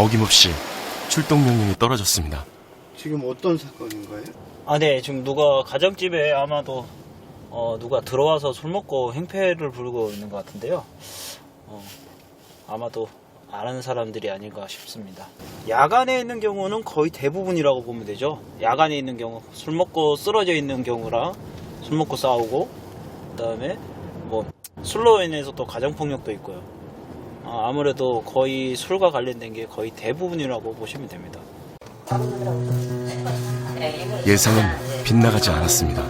어김없이 출동 명령이 떨어졌습니다. 지금 어떤 사건인 거예요? 네, 지금 누가 가정집에 아마도 누가 들어와서 술 먹고 행패를 부르고 있는 것 같은데요. 아마도 아는 사람들이 아닐까 싶습니다. 야간에 있는 경우는 거의 대부분이라고 보면 되죠. 야간에 있는 경우, 술 먹고 쓰러져 있는 경우랑 술 먹고 싸우고, 그다음에 뭐 술로 인해서 또 가정폭력도 있고요. 아무래도 거의 술과 관련된 게 거의 대부분이라고 보시면 됩니다. 예상은 빗나가지 않았습니다.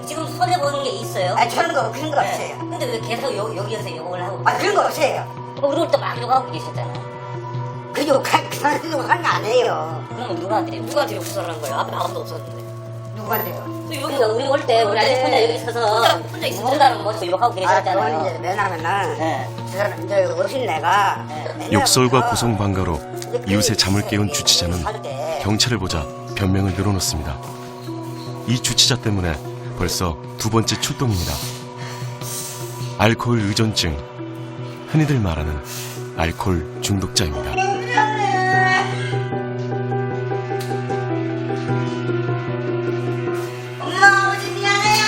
지금 손해보는 게 있어요? 그런 거 없어요. 근데 왜 계속 여기에서 욕을 하고 그런 거 없어요. 우리 또 막 욕하고 계셨잖아요. 그 욕한 거 아니에요. 그럼 누구한테 욕설을 한 거예요? 앞에 아무도 없었는데. 누구한테요? 여기가 우리 올 때 우리 아직 혼자 여기 있어서 혼자 있었다는 뭐 욕하고 그건 계셨잖아요. 이제 왜냐면은 네. 저 사람 이제 어린 애가 욕설과 고성방가로 이웃의 잠을 깨운 주치자는 경찰을 보자 변명을 늘어놓습니다. 이 주치자 때문에 벌써 두 번째 출동입니다. 알코올 의존증, 흔히들 말하는 알코올 중독자입니다. 엄마 오지 미안해요.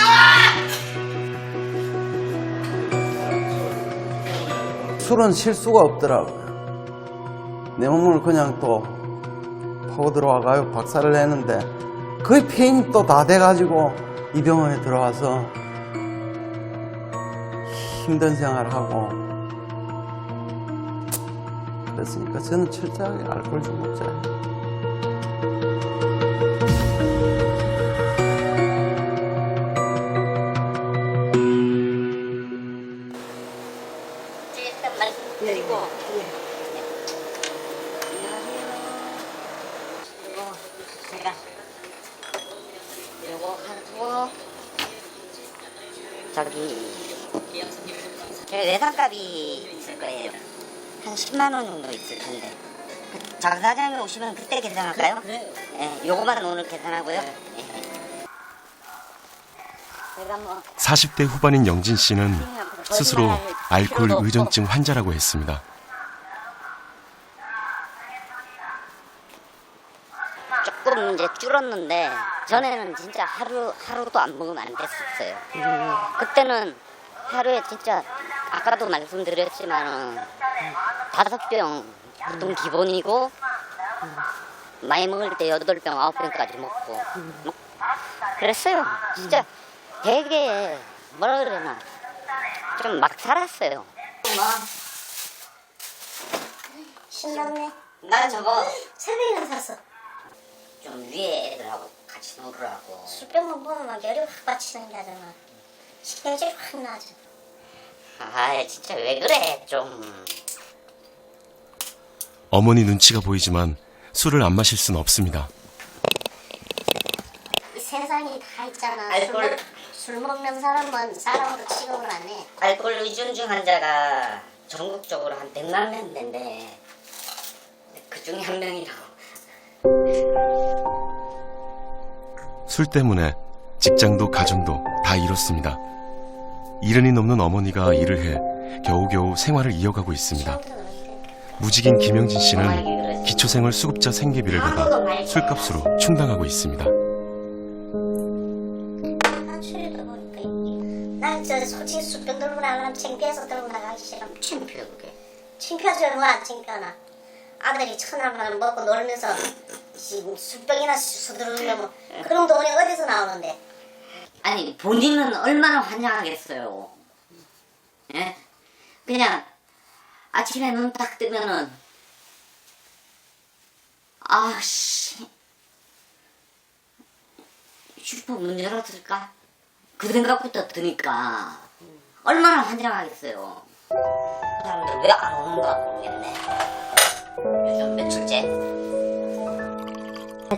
술은 실수가 없더라고요. 내 몸을 그냥 또 파고 들어와가요. 박살을 내는데 거의 폐인이 또 다 돼가지고 이 병원에 들어와서 힘든 생활하고 그랬으니까 저는 철저하게 알코올 중독자예요. 일단 말씀드리고 제가 요거 하고 외상값이 있을 거예요. 한 10만 원 정도 있을 텐데. 장 사장님 오시면 그때 계산할까요? 네, 요거만 오늘 계산하고요. 제가 뭐 40대 후반인 영진 씨는 스스로 알코올 의존증 환자라고 했습니다. 조금 이제 줄었는데 전에는 진짜 하루도 안 먹으면 안 됐었어요. 그때는 하루에 진짜 아까도 말씀드렸지만 5병 보통 기본이고 많이 먹을 때 8병, 9병까지 먹고 그랬어요. 진짜 되게 뭐라 그러나 좀 막 살았어요. 신났네. 난 저거 새벽에는 샀어. 좀 위에 애들하고 같이 놀으라고. 술병만 보면 막 열이 확 받치는 게 하잖아. 신경질이 확 나죠. 아 진짜 왜 그래 좀. 어머니 눈치가 보이지만 술을 안 마실 순 없습니다. 이 세상이 다 있잖아. 알코올. 술 먹는 사람은 사람으로 취급을 안 해. 알코올 의존증 환자가 전국적으로 한 100만 명 된대. 그 중에 한 명이라고. 술 때문에 직장도 가정도 다 잃었습니다. 70이 넘는 어머니가 일을 해 겨우겨우 생활을 이어가고 있습니다. 무직인 김영진 씨는 기초생활 수급자 생계비를 받아 술값으로 충당하고 있습니다. 난 저 솔직히 술병 들고 나가면 창피해서 들고 나가기 싫어. 창피해 그게. 창피하지 뭐안 창피하나. 아들이 천하만 먹고 놀면서 술병이나 수두르면 뭐 그런 돈이 어디서 나오는데. 아니 본인은 얼마나 환장하겠어요. 예? 그냥 아침에 눈 딱 뜨면은 아씨 슈퍼 문 열었을까? 그 생각부터 드니까 얼마나 환장하겠어요. 사람들 왜 안 오는가 모르겠네. 요즘 며칠째.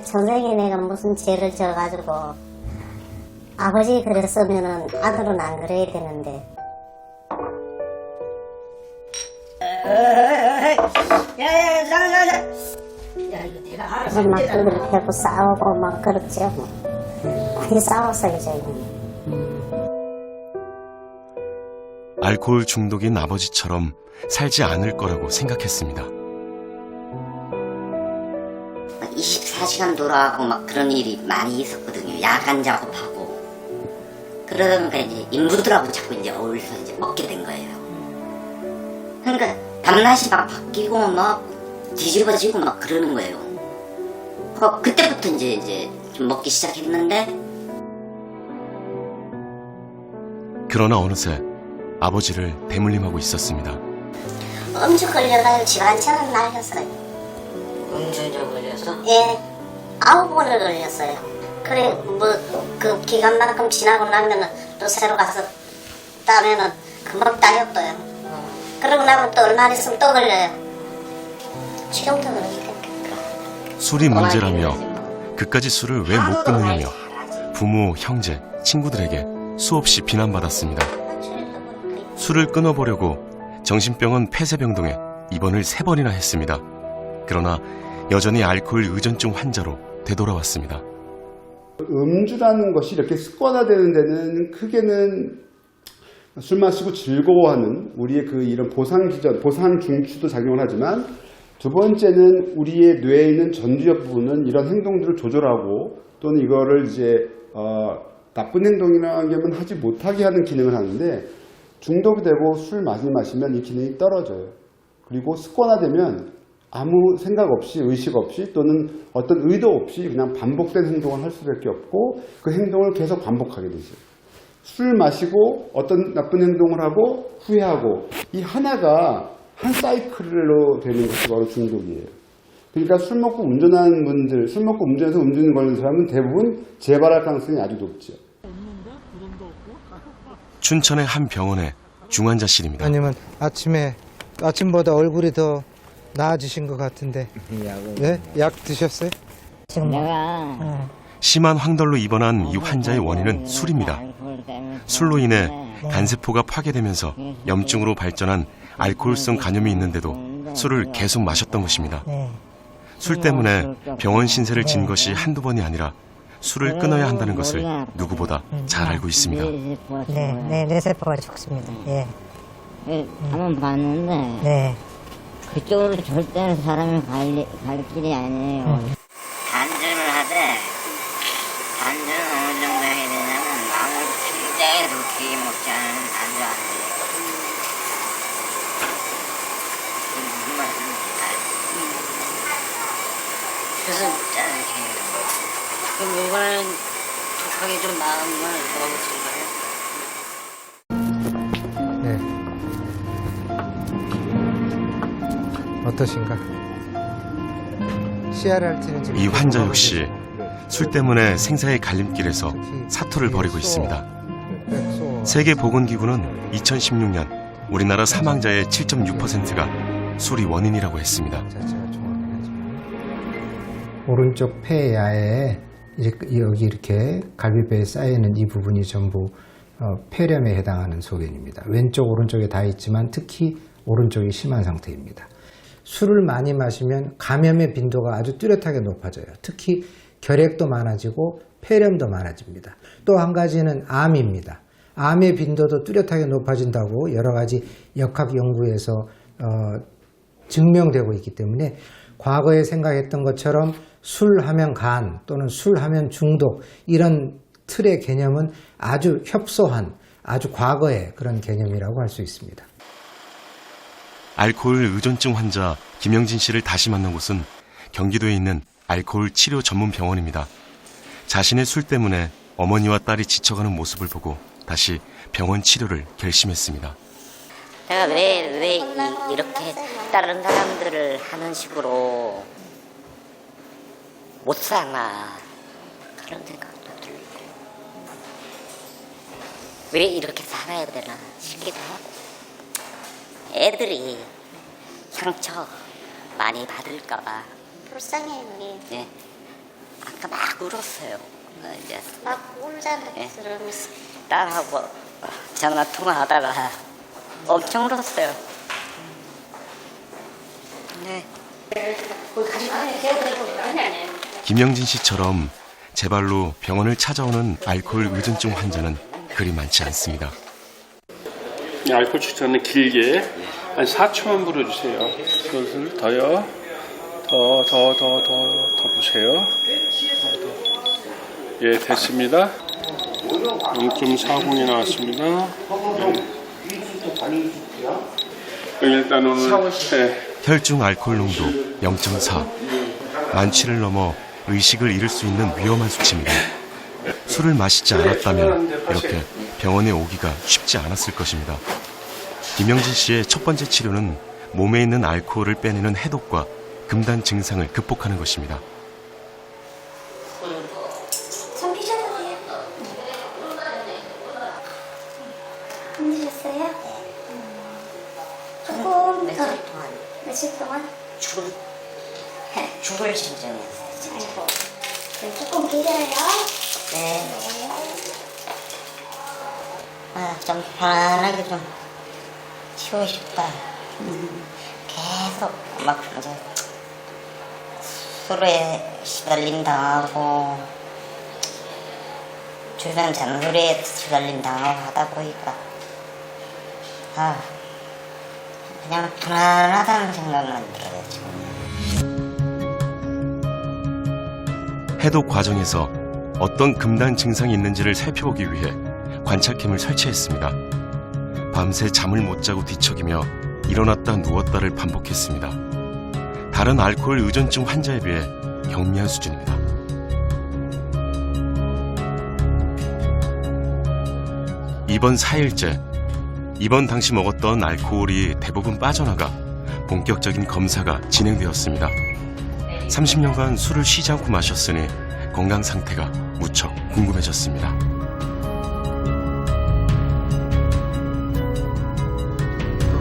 전생에 내가 무슨 죄를 져가지고 아버지 그랬으면은 아들은 안 그래야 되는데. 그래서 막 그걸 패고 싸우고 막 그렇죠. 많이 싸웠어요 저희는. 알코올 중독인 아버지처럼 살지 않을 거라고 생각했습니다. 24시간 돌아가고 막 그런 일이 많이 있었거든요. 야간 작업하고. 그러다 보니까 이제 인부들하고 자꾸 이제 어울려서 이제 먹게 된 거예요. 그러니까 밤낮이 막 바뀌고 막 뒤집어지고 막 그러는 거예요. 그때부터 이제 좀 먹기 시작했는데. 그러나 어느새 아버지를 대물림하고 있었습니다. 음주 걸려가지고 집안처럼 날렸어요. 음주운전 걸려서? 예, 9번을 걸렸어요. 그래, 뭐, 그 기간만큼 지나고 나면은 또 새로 가서 따면은 금방 따였어요. 그러고 나면 또 얼마 안 있으면 또 걸려요. 지금도 그러니까. 술이 문제라며 그까지 술을 왜 못 끊느냐며 부모, 형제, 친구들에게 수없이 비난받았습니다. 술을 끊어보려고 정신병원 폐쇄병동에 입원을 3번이나 했습니다. 그러나 여전히 알코올 의존증 환자로 되돌아왔습니다. 음주라는 것이 이렇게 습관화되는 데는 크게는 술 마시고 즐거워하는 우리의 그 이런 보상 중추도 작용을 하지만, 두 번째는 우리의 뇌에 있는 전두엽 부분은 이런 행동들을 조절하고 또는 이거를 이제 나쁜 행동이라는 게 하지 못하게 하는 기능을 하는데, 중독이 되고 술 많이 마시면 이 기능이 떨어져요. 그리고 습관화되면 아무 생각 없이, 의식 없이, 또는 어떤 의도 없이 그냥 반복된 행동을 할 수밖에 없고, 그 행동을 계속 반복하게 되죠. 술 마시고 어떤 나쁜 행동을 하고 후회하고, 이 하나가 한 사이클로 되는 것이 바로 중독이에요. 그러니까 술 먹고 운전하는 분들, 술 먹고 운전해서 음주 걸리는 사람은 대부분 재발할 가능성이 아주 높죠. 춘천의 한 병원의 중환자실입니다. 아니면 아침보다 얼굴이 더 나아지신 것 같은데. 네? 약 드셨어요? 지금 내가 심한 황돌로 입원한 이 환자의 원인은 술입니다. 술로 인해 간세포가 파괴되면서 염증으로 발전한 알코올성 간염이 있는데도 술을 계속 마셨던 것입니다. 술 때문에 병원 신세를 진 것이 한두 번이 아니라 술을 끊어야 한다는 것을 누구보다 잘 알고 있습니다. 네, 뇌세포가 죽습니다. 예. 한번 봤는데 네. 그쪽으로 절대로 사람이 갈 길이 아니에요. 단전을 하되, 단전은 어느 정도 해야 되냐면 아무리 굉장히 높게 먹지 않으면 단전 안 돼요. 무슨 말씀인지 그래서 먹잖아 이렇게. 그럼 이번엔 독하게 좀 나은 걸 먹어보실까요? 네. 어떠신가? CRRT는 지금 이 환자 역시 술 때문에 생사의 갈림길에서 사투를 벌이고 있습니다. 세계보건기구는 2016년 우리나라 사망자의 7.6%가 술이 원인이라고 했습니다. 오른쪽 폐야에 여기 이렇게 갈비뼈에 쌓여있는 이 부분이 전부 폐렴에 해당하는 소견입니다. 왼쪽 오른쪽에 다 있지만 특히 오른쪽이 심한 상태입니다. 술을 많이 마시면 감염의 빈도가 아주 뚜렷하게 높아져요. 특히 결핵도 많아지고 폐렴도 많아집니다. 또 한 가지는 암입니다. 암의 빈도도 뚜렷하게 높아진다고 여러 가지 역학 연구에서 증명되고 있기 때문에 과거에 생각했던 것처럼 술 하면 간 또는 술 하면 중독, 이런 틀의 개념은 아주 협소한, 아주 과거의 그런 개념이라고 할 수 있습니다. 알코올 의존증 환자 김영진 씨를 다시 만난 곳은 경기도에 있는 알코올 치료 전문 병원입니다. 자신의 술 때문에 어머니와 딸이 지쳐가는 모습을 보고 다시 병원 치료를 결심했습니다. 내가 왜 이렇게 다른 사람들을 하는 식으로 못 사나 그런 생각도 들고, 왜 이렇게 살아야 되나 싶기도 하고, 애들이 상처 많이 받을까봐 불쌍해, 우리. 네. 아까 막 울었어요. 이제 막 울잖아, 네. 그러면서. 딸하고 전화 통화하다가 엄청 울었어요. 네. 김영진 씨처럼 제발로 병원을 찾아오는 알코올 의존증 환자는 그리 많지 않습니다. 알코올 추천은 길게 한 4초만 불어주세요. 그것을 더요. 더 보세요. 예, 됐습니다. 0.40이 나왔습니다. 일단 오늘 혈중 알코올 농도 0.4. 만취를 넘어 의식을 잃을 수 있는 위험한 수치입니다. 술을 마시지 않았다면 이렇게 병원에 오기가 쉽지 않았을 것입니다. 김영진 씨의 첫 번째 치료는 몸에 있는 알코올을 빼내는 해독과 금단 증상을 극복하는 것입니다. 손 피셔도 돼요. 힘드셨어요? 조금 더. 며칠 동안? 죽을 심정이었어요. 아이고. 조금 기다려요. 네. 좀 편안하게 좀 쉬고 싶다. 계속 막 이제 술에 시달림 당하고 주변 잔소리에 시달림 당하고 하다 보니까 그냥 편안하다는 생각만 들어요 지금. 해독 과정에서 어떤 금단 증상이 있는지를 살펴보기 위해 관찰캠을 설치했습니다. 밤새 잠을 못 자고 뒤척이며 일어났다 누웠다를 반복했습니다. 다른 알코올 의존증 환자에 비해 경미한 수준입니다. 이번 4일째, 입원 당시 먹었던 알코올이 대부분 빠져나가 본격적인 검사가 진행되었습니다. 30년간 술을 쉬지 않고 마셨으니 건강 상태가 무척 궁금해졌습니다.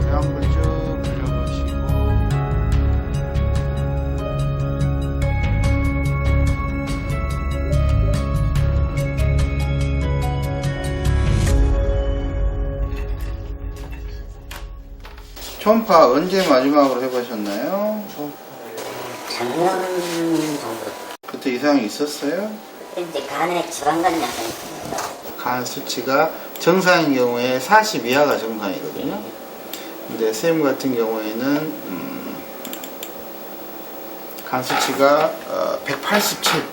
배 한번 쭉 돌려보시고 초음파 언제 마지막으로 해보셨나요? 작년 정도 그때 이상이 있었어요? 이제 간에 지방간 약이 있습니다. 간 수치가 정상인 경우에 40 이하가 정상이거든요. 근데 쌤 같은 경우에는 간 수치가 187.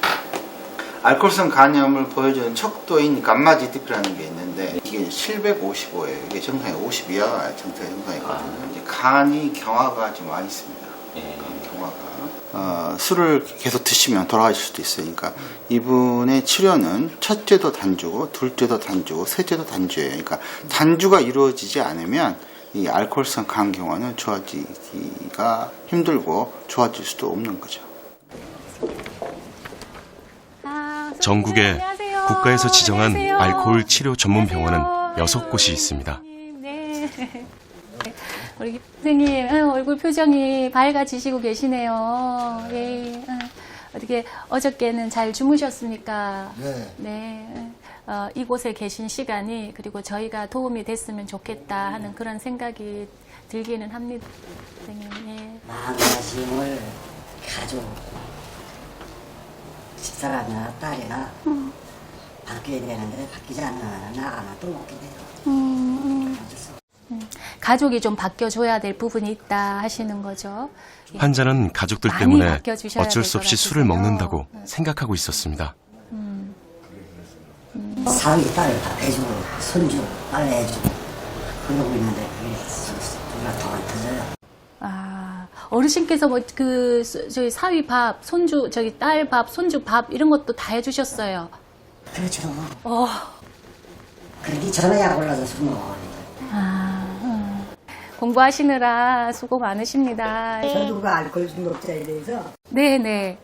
알코올성 간염을 보여주는 척도인 감마지디피라는 게 있는데 이게 755예요. 이게 정상이 50 이하가 정상이거든요. 이제 간이 경화가 좀 많이 있습니다. 경화가. 술을 계속 드시면 돌아가실 수도 있어요. 그러니까 이분의 치료는 첫째도 단주고 둘째도 단주고 셋째도 단주예요. 그러니까 단주가 이루어지지 않으면 이 알코올성 간 경화는 좋아지기가 힘들고 좋아질 수도 없는 거죠. 전국에 국가에서 지정한 알코올 치료 전문 병원은 6곳이 있습니다. 네. 우리 선생님 얼굴 표정이 밝아지시고 계시네요. 예. 어떻게 어저께는 잘 주무셨습니까? 네. 네. 이곳에 계신 시간이 그리고 저희가 도움이 됐으면 좋겠다 하는 그런 생각이 들기는 합니다. 선생님. 예. 마음가짐을 가지고 집사람이나 딸이나 바뀌어야 되는데 바뀌지 않으면 나가나 또 먹게 돼요. 가족이 좀 바뀌어줘야 될 부분이 있다 하시는 거죠. 예. 환자는 가족들 많이 때문에 바뀌어주셔야 어쩔 될 수 것 없이 같으세요. 술을 먹는다고 생각하고 있었습니다. 사위 딸 해주고 손주 빨래 해주고 그러고 있는데 그게 누가 더 안 터져요. 어르신께서 뭐 저희 사위 밥, 손주 저기 딸 밥, 손주 밥 이런 것도 다 해주셨어요. 그렇죠. 그러기 전에 약 올라서 술 먹어요. 공부하시느라 수고 많으십니다. 저도 그 알코올 중독자에 대해서 네네.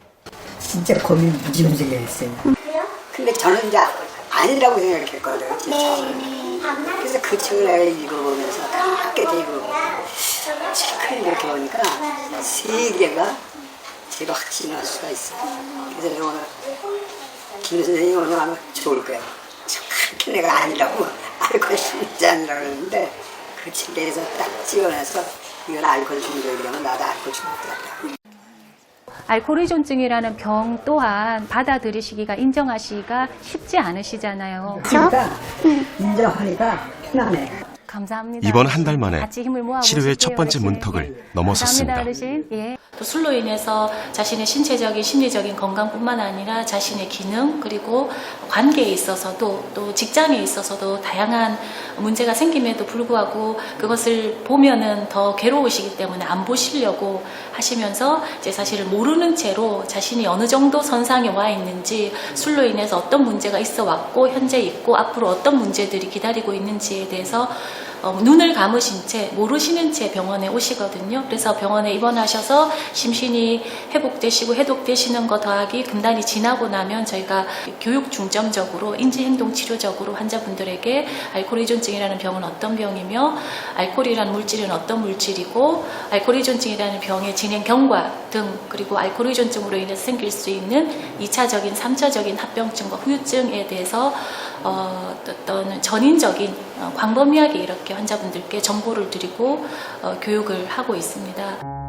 진짜 고민 무지무지게 했어요. 근데 저는 이제 아니라고 생각했거든요. 그래서 그 책을 내가 읽어보면서 다 하게 되고 책을 이렇게 보니까 세계가 제가 확신할 수가 있어요. 그래서 내가 오늘 김 선생님이 오늘 아마 좋을 거예요. 그렇게 내가 아니라고 알코올 중독자라고 그러는데 그 책에서 딱 찍어내서 이건 알코올 중독이라면 나도 알코올 중독자다. 알코올 의존증이라는 병 또한 받아들이시기가 인정하시기가 쉽지 않으시잖아요. 그러니까 인정하니까 편하네. 감사합니다. 이번 한 달 만에 같이 힘을 모아 치료의 보실게요, 첫 번째 어르신. 문턱을 예. 넘어섰습니다. 감사합니다, 어르신. 예. 또 술로 인해서 자신의 신체적인 심리적인 건강뿐만 아니라 자신의 기능 그리고 관계에 있어서도 또 직장에 있어서도 다양한 문제가 생김에도 불구하고 그것을 보면은 더 괴로우시기 때문에 안 보시려고 하시면서 이제 사실을 모르는 채로 자신이 어느 정도 선상에 와 있는지 술로 인해서 어떤 문제가 있어 왔고 현재 있고 앞으로 어떤 문제들이 기다리고 있는지에 대해서 눈을 감으신 채 모르시는 채 병원에 오시거든요. 그래서 병원에 입원하셔서 심신이 회복되시고 해독되시는 거 더하기 금단이 지나고 나면 저희가 교육 중점적으로 인지행동치료적으로 환자분들에게 알코올依존증이라는 병은 어떤 병이며 알코올이라는 물질은 어떤 물질이고 알코올依존증이라는 병의 진행 경과 등 그리고 알코올依존증으로 인해서 생길 수 있는 2차적인 3차적인 합병증과 후유증에 대해서 어떤 전인적인 광범위하게 이렇게 환자분들께 정보를 드리고 교육을 하고 있습니다.